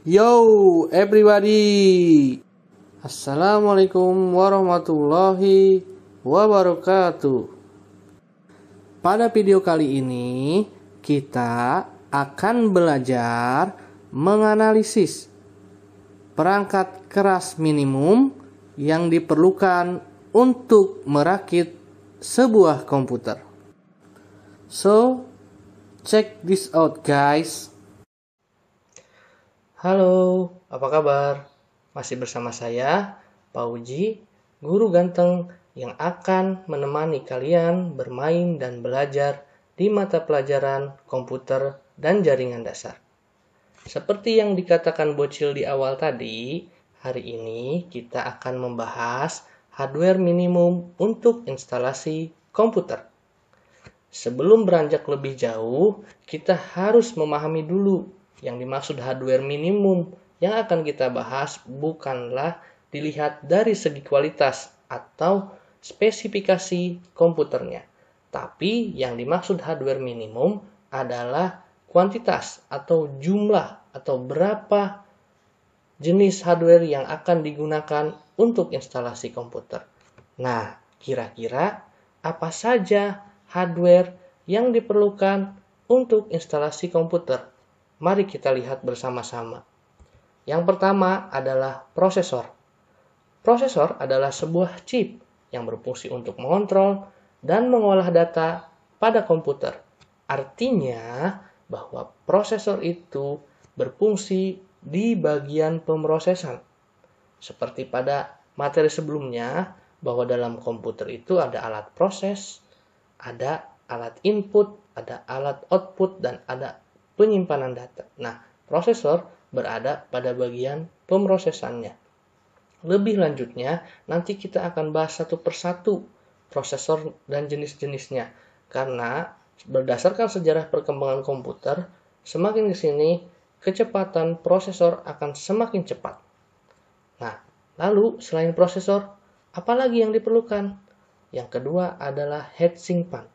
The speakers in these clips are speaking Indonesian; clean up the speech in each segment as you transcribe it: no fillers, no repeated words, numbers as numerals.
Yo everybody, Assalamualaikum warahmatullahi wabarakatuh. Pada video kali ini kita akan belajar menganalisis perangkat keras minimum yang diperlukan untuk merakit sebuah komputer. So, check this out guys. Halo, apa kabar? Masih bersama saya, Pak Uji, guru ganteng yang akan menemani kalian bermain dan belajar di mata pelajaran komputer dan jaringan dasar. Seperti yang dikatakan bocil di awal tadi, hari ini kita akan membahas hardware minimum untuk instalasi komputer. Sebelum beranjak lebih jauh, kita harus memahami dulu yang dimaksud hardware minimum yang akan kita bahas bukanlah dilihat dari segi kualitas atau spesifikasi komputernya. Tapi yang dimaksud hardware minimum adalah kuantitas atau jumlah atau berapa jenis hardware yang akan digunakan untuk instalasi komputer. Nah, kira-kira apa saja hardware yang diperlukan untuk instalasi komputer? Mari kita lihat bersama-sama. Yang pertama adalah prosesor. Prosesor adalah sebuah chip yang berfungsi untuk mengontrol dan mengolah data pada komputer. Artinya bahwa prosesor itu berfungsi di bagian pemrosesan. Seperti pada materi sebelumnya, bahwa dalam komputer itu ada alat proses, ada alat input, ada alat output, dan ada penyimpanan data. Nah, prosesor berada pada bagian pemrosesannya. Lebih lanjutnya, nanti kita akan bahas satu persatu prosesor dan jenis-jenisnya. Karena berdasarkan sejarah perkembangan komputer, semakin ke sini, kecepatan prosesor akan semakin cepat. Nah, lalu selain prosesor, apa lagi yang diperlukan? Yang kedua adalah heatsink pan.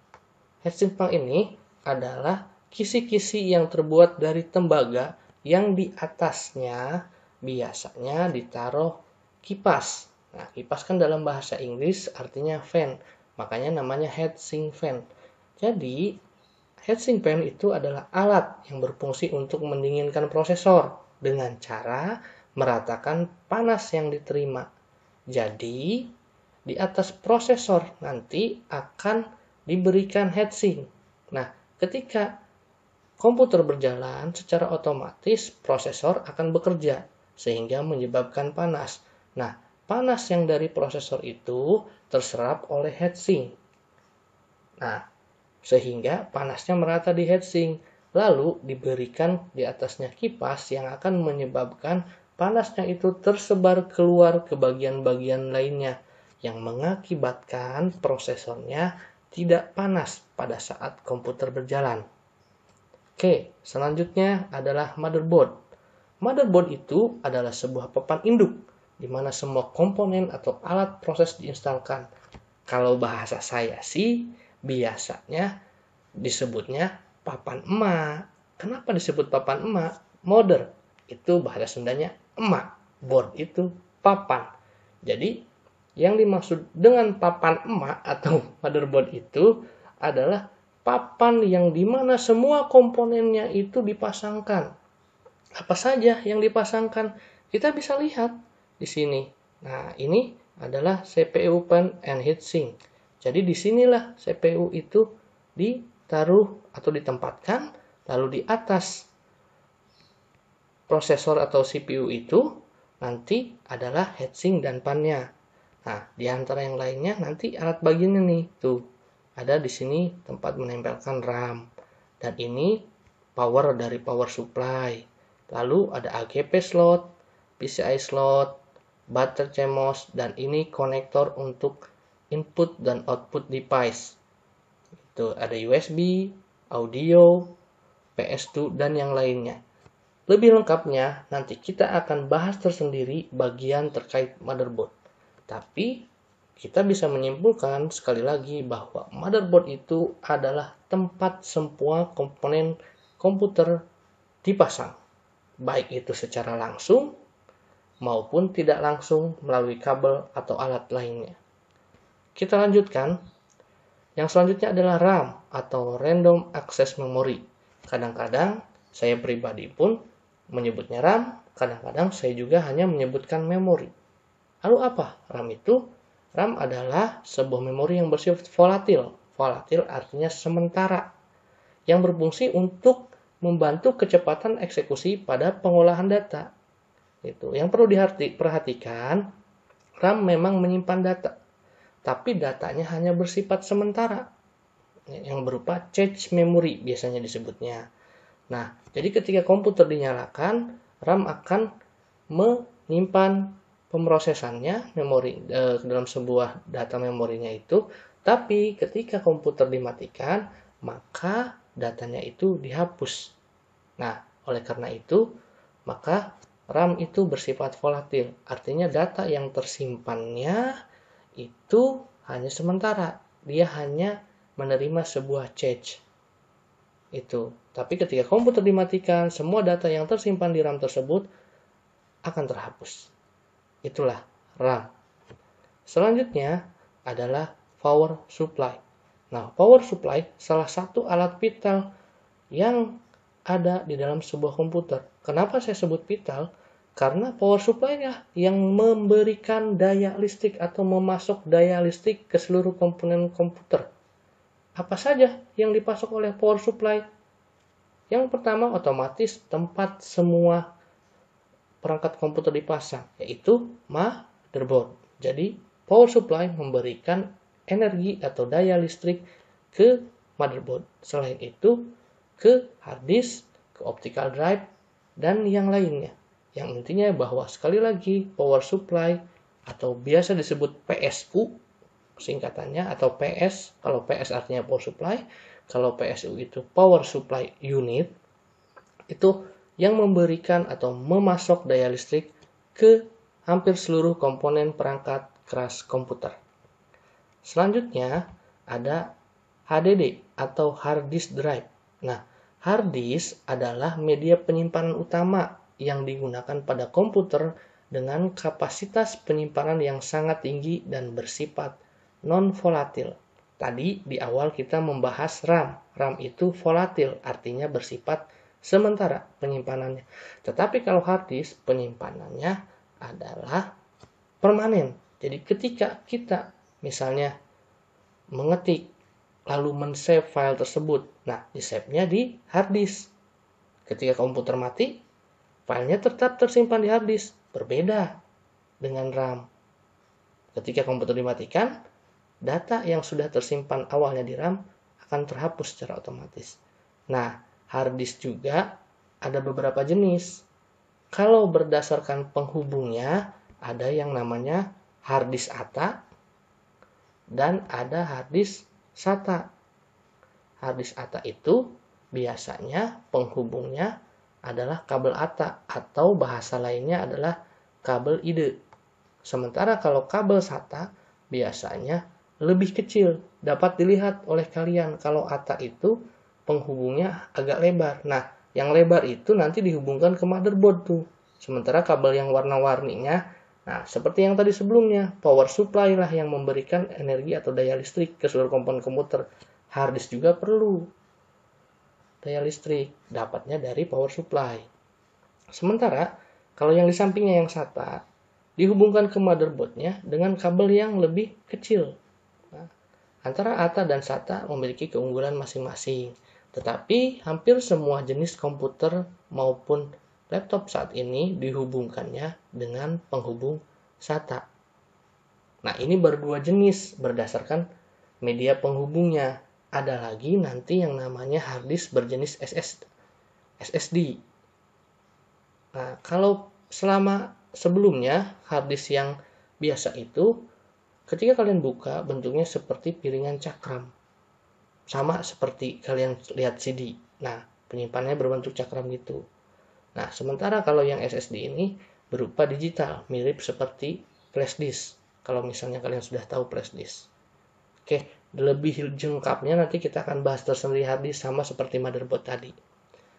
Heatsink pan ini adalah kisi-kisi yang terbuat dari tembaga yang di atasnya biasanya ditaruh kipas. Nah, kipas kan dalam bahasa Inggris artinya fan, makanya namanya heatsink fan. Jadi, heatsink fan itu adalah alat yang berfungsi untuk mendinginkan prosesor dengan cara meratakan panas yang diterima. Jadi, di atas prosesor nanti akan diberikan heatsink. Nah, ketika komputer berjalan, secara otomatis prosesor akan bekerja sehingga menyebabkan panas. Nah, panas yang dari prosesor itu terserap oleh heatsink. Nah, sehingga panasnya merata di heatsink. Lalu diberikan di atasnya kipas yang akan menyebabkan panasnya itu tersebar keluar ke bagian-bagian lainnya yang mengakibatkan prosesornya tidak panas pada saat komputer berjalan. Oke, selanjutnya adalah motherboard. Motherboard itu adalah sebuah papan induk di mana semua komponen atau alat proses diinstalkan. Kalau bahasa saya sih biasanya disebutnya papan emak. Kenapa disebut papan emak? Mother itu bahasa Sundanya emak, board itu papan. Jadi yang dimaksud dengan papan emak atau motherboard itu adalah papan yang dimana semua komponennya itu dipasangkan. Apa saja yang dipasangkan? Kita bisa lihat di sini. Nah, ini adalah CPU pan and heatsink. Jadi disinilah CPU itu ditaruh atau ditempatkan, lalu di atas prosesor atau CPU itu nanti adalah heatsink dan pan-nya. Nah, di antara yang lainnya nanti alat bagiannya nih, tuh. Ada di sini tempat menempelkan RAM. Dan ini power dari power supply. Lalu ada AGP slot, PCI slot, button CMOS, dan ini konektor untuk input dan output device. Itu ada USB, audio, PS2, dan yang lainnya. Lebih lengkapnya, nanti kita akan bahas tersendiri bagian terkait motherboard. Tapi kita bisa menyimpulkan sekali lagi bahwa motherboard itu adalah tempat semua komponen komputer dipasang. baik itu secara langsung maupun tidak langsung melalui kabel atau alat lainnya. Kita lanjutkan. Yang selanjutnya adalah RAM atau Random Access Memory. Kadang-kadang saya pribadi pun menyebutnya RAM, kadang-kadang saya juga hanya menyebutkan memori. Lalu apa RAM itu? RAM adalah sebuah memori yang bersifat volatil. Volatil artinya sementara, yang berfungsi untuk membantu kecepatan eksekusi pada pengolahan data. Itu. Yang perlu diperhatikan, RAM memang menyimpan data, tapi datanya hanya bersifat sementara, yang berupa cache memory biasanya disebutnya. Nah, jadi ketika komputer dinyalakan, RAM akan menyimpan pemrosesannya memori dalam sebuah data memorinya itu, tapi ketika komputer dimatikan, maka datanya itu dihapus. Nah, oleh karena itu, maka RAM itu bersifat volatil, artinya data yang tersimpannya itu hanya sementara, dia hanya menerima sebuah cache itu. Tapi ketika komputer dimatikan, semua data yang tersimpan di RAM tersebut akan terhapus. Itulah RAM. Selanjutnya adalah power supply. Nah, power supply salah satu alat vital yang ada di dalam sebuah komputer. Kenapa saya sebut vital? Karena power supply-nya yang memberikan daya listrik atau memasok daya listrik ke seluruh komponen komputer. Apa saja yang dipasok oleh power supply? Yang pertama, otomatis tempat semua perangkat komputer dipasang, yaitu motherboard. Jadi, power supply memberikan energi atau daya listrik ke motherboard. Selain itu, ke hard disk, ke optical drive, dan yang lainnya. Yang intinya bahwa sekali lagi power supply atau biasa disebut PSU singkatannya, atau PS, kalau PS artinya power supply, kalau PSU itu power supply unit, itu yang memberikan atau memasok daya listrik ke hampir seluruh komponen perangkat keras komputer. Selanjutnya ada HDD atau hard disk drive. Nah, hard disk adalah media penyimpanan utama yang digunakan pada komputer dengan kapasitas penyimpanan yang sangat tinggi dan bersifat non-volatil. Tadi di awal kita membahas RAM. RAM itu volatil, artinya bersifat sementara penyimpanannya. Tetapi kalau hard disk, penyimpanannya adalah permanen. Jadi ketika kita misalnya mengetik lalu men-save file tersebut, nah di-save-nya di hard disk. Ketika komputer mati, filenya tetap tersimpan di hard disk, berbeda dengan RAM. Ketika komputer dimatikan, data yang sudah tersimpan awalnya di RAM akan terhapus secara otomatis. Nah, hard disk juga ada beberapa jenis. Kalau berdasarkan penghubungnya, ada yang namanya hard disk ATA dan ada hard disk SATA. Hard disk ATA itu biasanya penghubungnya adalah kabel ATA atau bahasa lainnya adalah kabel IDE. Sementara kalau kabel SATA biasanya lebih kecil, dapat dilihat oleh kalian kalau ATA itu penghubungnya agak lebar. Nah, yang lebar itu nanti dihubungkan ke motherboard tuh. Sementara kabel yang warna-warninya, nah seperti yang tadi sebelumnya, power supply lah yang memberikan energi atau daya listrik ke seluruh komponen komputer. Hard disk juga perlu daya listrik, dapatnya dari power supply. Sementara kalau yang di sampingnya yang SATA dihubungkan ke motherboardnya dengan kabel yang lebih kecil. Nah, antara ATA dan SATA memiliki keunggulan masing-masing. Tetapi hampir semua jenis komputer maupun laptop saat ini dihubungkannya dengan penghubung SATA. Nah, ini baru dua jenis berdasarkan media penghubungnya. Ada lagi nanti yang namanya hard disk berjenis SSD. Nah, kalau selama sebelumnya hard disk yang biasa itu, ketika kalian buka bentuknya seperti piringan cakram. Sama seperti kalian lihat CD. Nah, penyimpanannya berbentuk cakram gitu. Nah, sementara kalau yang SSD ini berupa digital, mirip seperti flash disk. Kalau misalnya kalian sudah tahu flash disk. Oke, lebih lengkapnya nanti kita akan bahas tersendiri hard disk sama seperti motherboard tadi.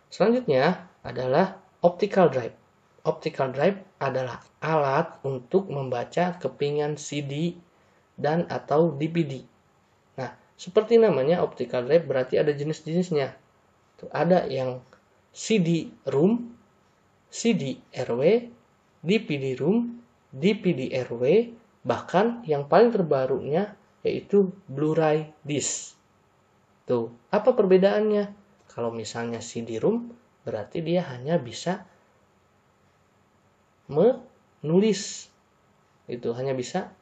Selanjutnya adalah Optical drive. Optical drive adalah alat untuk membaca kepingan CD dan atau DVD. Nah, seperti namanya optical drive berarti ada jenis-jenisnya. Tuh, ada yang CD-ROM, CD-RW, DVD-ROM, DVD-RW, bahkan yang paling terbarunya yaitu Blu-ray disc. Tuh, apa perbedaannya? Kalau misalnya CD-ROM berarti dia hanya bisa menulis. Itu hanya bisa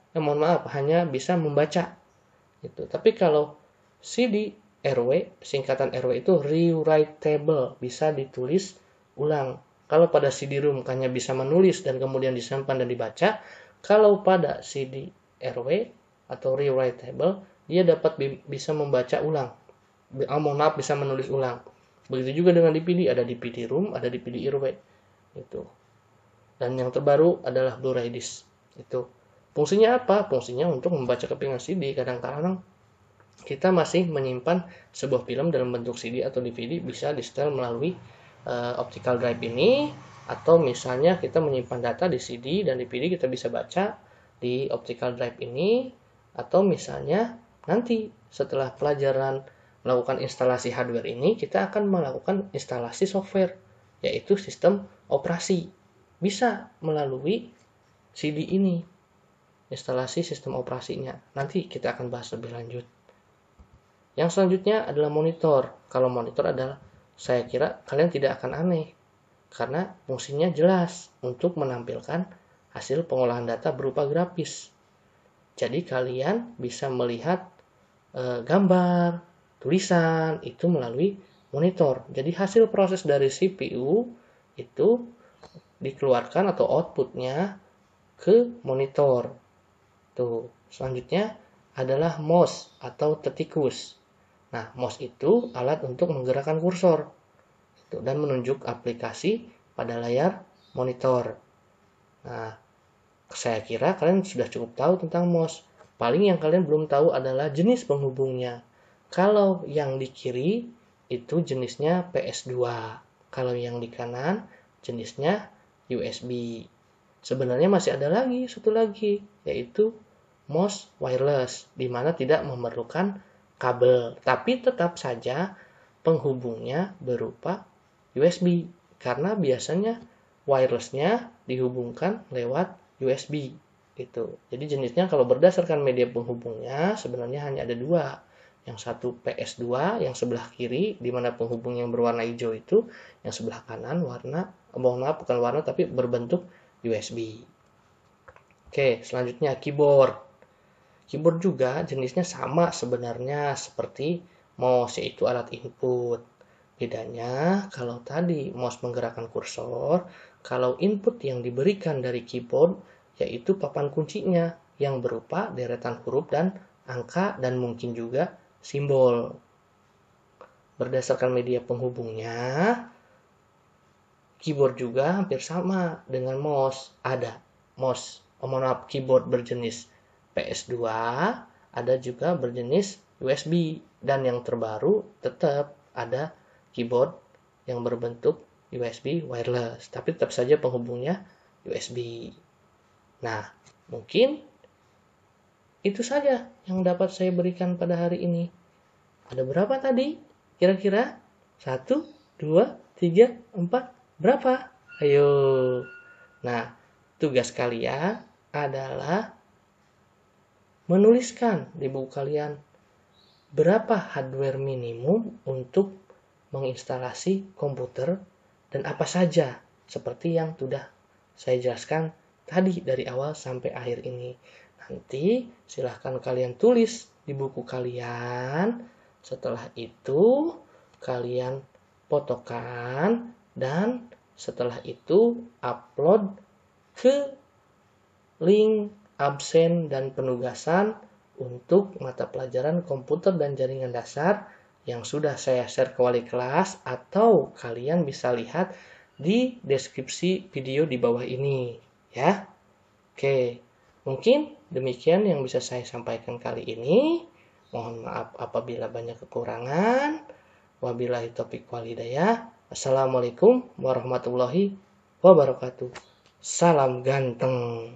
hanya bisa membaca. Itu. Tapi kalau CD RW, singkatan RW itu rewritable, bisa ditulis ulang. Kalau pada CD-ROM hanya bisa menulis dan kemudian disimpan dan dibaca, kalau pada CD RW atau rewritable, dia dapat bisa membaca ulang. Bisa menulis ulang. Begitu juga dengan DVD, ada DVD-ROM, ada DVD RW. Itu. Dan yang terbaru adalah Blu-ray disc. Itu. Fungsinya apa? Fungsinya untuk membaca kepingan CD. Kadang-kadang kita masih menyimpan sebuah film dalam bentuk CD atau DVD, bisa di-setel melalui optical drive ini, atau misalnya kita menyimpan data di CD dan DVD kita bisa baca di optical drive ini, atau misalnya nanti setelah pelajaran melakukan instalasi hardware ini, kita akan melakukan instalasi software, yaitu sistem operasi. Bisa melalui CD ini, instalasi sistem operasinya. Nanti kita akan bahas lebih lanjut. Yang selanjutnya adalah monitor. Kalau monitor adalah, saya kira kalian tidak akan aneh, karena fungsinya jelas untuk menampilkan hasil pengolahan data berupa grafis. Jadi kalian bisa melihat gambar, tulisan itu melalui monitor. Jadi hasil proses dari CPU itu dikeluarkan atau outputnya ke monitor. Tuh, selanjutnya adalah mouse atau tetikus. Nah, mouse itu alat untuk menggerakkan kursor dan menunjuk aplikasi pada layar monitor. Nah, saya kira kalian sudah cukup tahu tentang mouse. Paling yang kalian belum tahu adalah jenis penghubungnya. Kalau yang di kiri itu jenisnya PS2. Kalau yang di kanan jenisnya USB. Sebenarnya masih ada lagi, satu lagi, yaitu mouse wireless, di mana tidak memerlukan kabel. Tapi tetap saja penghubungnya berupa USB. Karena biasanya wirelessnya dihubungkan lewat USB. Gitu. Jadi jenisnya kalau berdasarkan media penghubungnya sebenarnya hanya ada dua. Yang satu PS2 yang sebelah kiri, di mana penghubung yang berwarna hijau itu, yang sebelah kanan bukan warna tapi berbentuk USB. Oke, selanjutnya keyboard. Keyboard juga jenisnya sama sebenarnya seperti mouse, yaitu alat input. Bedanya kalau tadi mouse menggerakkan kursor, kalau input yang diberikan dari keyboard yaitu papan kuncinya yang berupa deretan huruf dan angka dan mungkin juga simbol. Berdasarkan media penghubungnya, keyboard juga hampir sama dengan mouse. Ada keyboard berjenis PS2, ada juga berjenis USB, dan yang terbaru tetap ada keyboard yang berbentuk USB wireless, tapi tetap saja penghubungnya USB. Nah, mungkin itu saja yang dapat saya berikan pada hari ini. Ada berapa tadi? Kira-kira? 1, 2, 3, 4, berapa? Ayo. Nah, tugas kalian adalah menuliskan di buku kalian berapa hardware minimum untuk menginstalasi komputer dan apa saja seperti yang sudah saya jelaskan tadi dari awal sampai akhir ini. Nanti silahkan kalian tulis di buku kalian. Setelah itu kalian fotokan dan setelah itu upload ke link absen dan penugasan untuk mata pelajaran komputer dan jaringan dasar yang sudah saya share ke wali kelas, atau kalian bisa lihat di deskripsi video di bawah ini ya. Oke, mungkin demikian yang bisa saya sampaikan kali ini. Mohon maaf apabila banyak kekurangan. Wabillahi taufiq wal hidayah. Assalamualaikum warahmatullahi wabarakatuh. Salam ganteng.